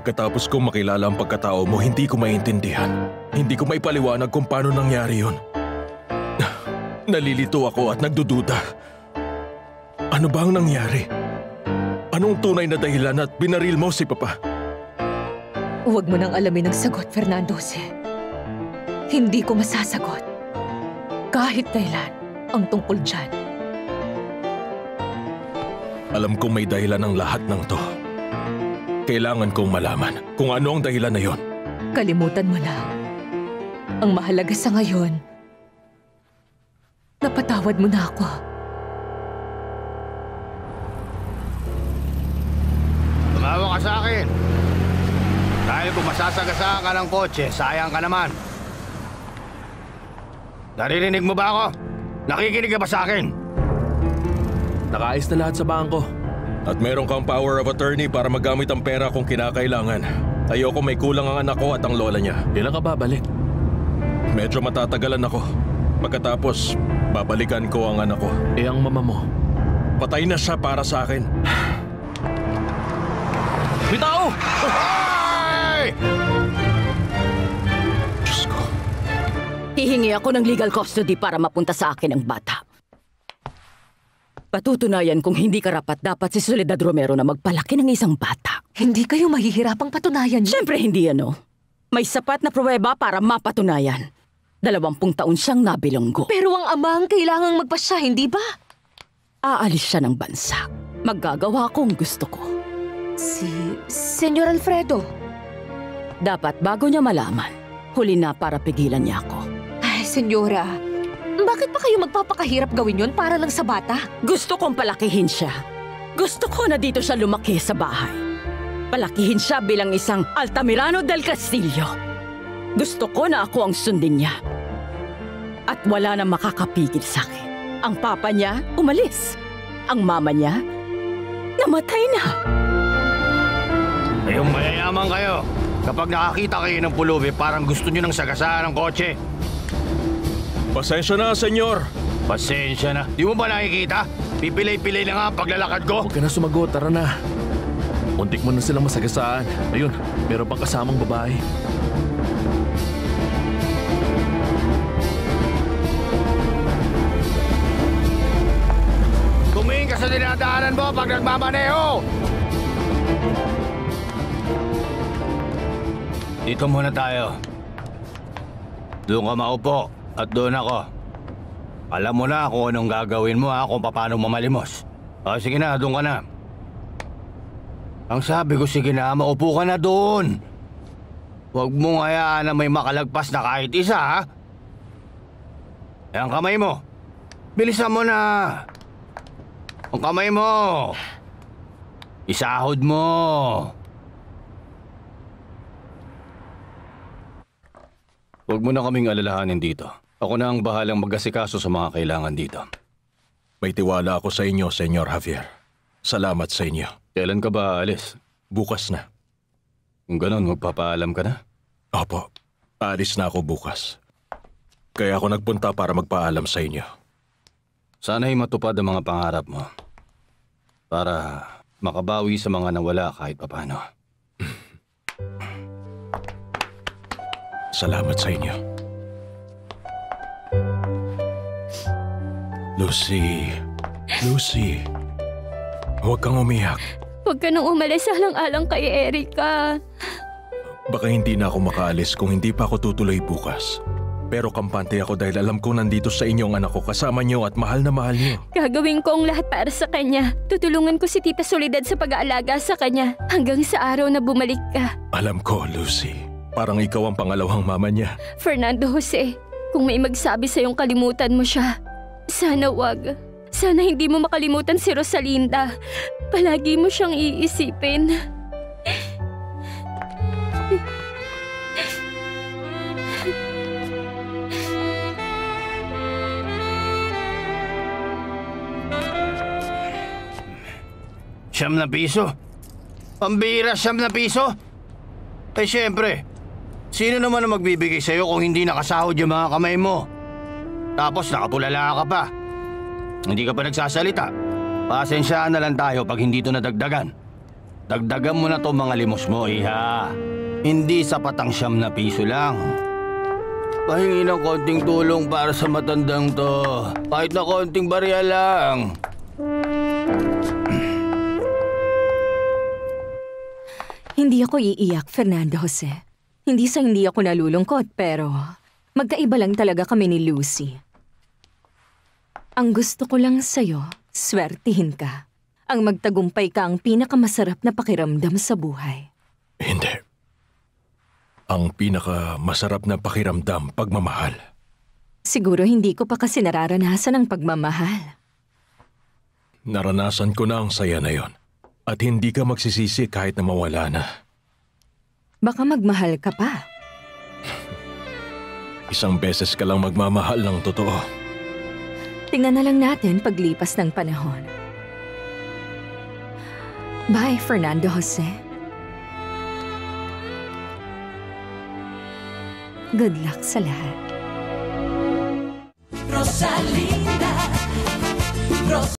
Pagkatapos kong makilala ang pagkatao mo, hindi ko maintindihan. Hindi ko maipaliwanag kung paano nangyari yun. Nalilito ako at nagdududa. Ano ba ang nangyari? Anong tunay na dahilan at binaril mo si Papa? Huwag mo nang alamin ang sagot, Fernando Jose. Hindi ko masasagot. Kahit kailan ang tungkol dyan. Alam kong may dahilan ang lahat ng to. Kailangan kong malaman kung ano ang dahilan na yon. Kalimutan mo na. Ang mahalaga sa ngayon, napatawad mo na ako. Tumawa ka sa akin. Dahil kung masasagasaan ka ng kotse, sayang ka naman. Naririnig mo ba ako? Nakikinig ka ba sa akin? Nakaayos na lahat sa bangko. At meron kang power of attorney para magamit ang pera kung kinakailangan. Ayoko may kulang ang anak ko at ang lola niya. Kailan ka babalik? Medyo matatagalan ako. Pagkatapos, babalikan ko ang anak ko. Eh ang mama mo? Patay na siya para sa akin. May tao! Ay! Diyos ko. Hihingi ako ng legal custody para mapunta sa akin ang bata. Patutunayan kung hindi karapat dapat si Soledad Romero na magpalaki ng isang bata. Hindi kayo mahihirapang patunayan yun. Siyempre hindi ano. May sapat na pruweba para mapatunayan. 20 taon siyang nabilanggo. Pero ang ama ang kailangang magpasya, hindi ba? Aalis siya ng bansa. Maggagawa kung gusto ko. Si Senyor Alfredo. Dapat bago niya malaman, huli na para pigilan niya ako. Ay, Senyora. Bakit pa kayo magpapakahirap gawin yon para lang sa bata? Gusto kong palakihin siya. Gusto ko na dito siya lumaki sa bahay. Palakihin siya bilang isang Altamirano del Castillo. Gusto ko na ako ang sundin niya. At wala na makakapigil sa akin. Ang papa niya, umalis. Ang mama niya, namatay na. Kayong mayayaman kayo. Kapag nakakita kayo ng pulubi, parang gusto nyo ng sagasaan ng kotse. Pasensya na, senyor. Pasensya na. Di mo ba nakikita? Pipilay-pilay na nga ang paglalakad ko. Huwag ka na sumagot, tara na. Muntik mo na silang masagasaan. Ayun, meron pang kasamang babae. Tumingin ka sa dinadaanan mo pag nagmamaneho! Dito muna tayo. Doon ka maupo at doon ako. Alam mo na kung anong gagawin mo kung paano mamalimos. O sige na, doon ka na. Ang sabi ko, sige na, maupo ka na doon. Huwag mong hayaan na may makalagpas na kahit isa, ha? Ang kamay mo. Bilisan mo na. Ang kamay mo. Isahod mo. Huwag mo na kaming alalahanin dito. Ako na ang bahalang mag-asikaso sa mga kailangan dito. May tiwala ako sa inyo, Senyor Javier. Salamat sa inyo. Kailan ka ba aalis? Bukas na. Kung ganon, magpapaalam ka na? Opo, aalis na ako bukas. Kaya ako nagpunta para magpaalam sa inyo. Sana'y matupad ang mga pangarap mo. Para makabawi sa mga nawala kahit papano. Salamat sa inyo. Lucy. Lucy. Huwag kang umiyak. Huwag ka nang umalis alang-alang kay Erica. Baka hindi na ako makaalis kung hindi pa ako tutuloy bukas. Pero kampante ako dahil alam kong nandito sa inyong anak ko kasama niyo at mahal na mahal niyo. Gagawin ko ang lahat para sa kanya. Tutulungan ko si Tita Soledad sa pag-aalaga sa kanya hanggang sa araw na bumalik ka. Alam ko, Lucy. Parang ikaw ang pangalawang mama niya. Fernando Jose, kung may magsabi sa'yong kalimutan mo siya, sana wag. Sana hindi mo makalimutan si Rosalinda. Palagi mo siyang iisipin. ₱9? Pambira, ₱9? Eh syempre, sino naman ang magbibigay sa'yo kung hindi nakasahod yung mga kamay mo? Tapos nakapulala ka pa. Hindi ka pa nagsasalita. Pasensyaan na lang tayo pag hindi ito nadagdagan. Dagdagan mo na to mga limos mo, iha. Hindi sapat ang 9 piso lang. Pahingi ng konting tulong para sa matandang to. Kahit na konting barya lang. Hindi ako iiyak, Fernando Jose. Hindi sa hindi ako nalulungkot, pero magkaiba lang talaga kami ni Lucy. Ang gusto ko lang sa'yo, swertihin ka. Ang magtagumpay ka ang pinakamasarap na pakiramdam sa buhay. Hindi. Ang pinakamasarap na pakiramdam, pagmamahal. Siguro hindi ko pa kasi nararanasan ang pagmamahal. Naranasan ko na ang saya na yon. At hindi ka magsisisi kahit na mawala na. Baka magmahal ka pa. Isang beses ka lang magmamahal ng totoo. Tingnan na lang natin paglipas ng panahon. Bye, Fernando Jose. Good luck sa lahat. Rosalie.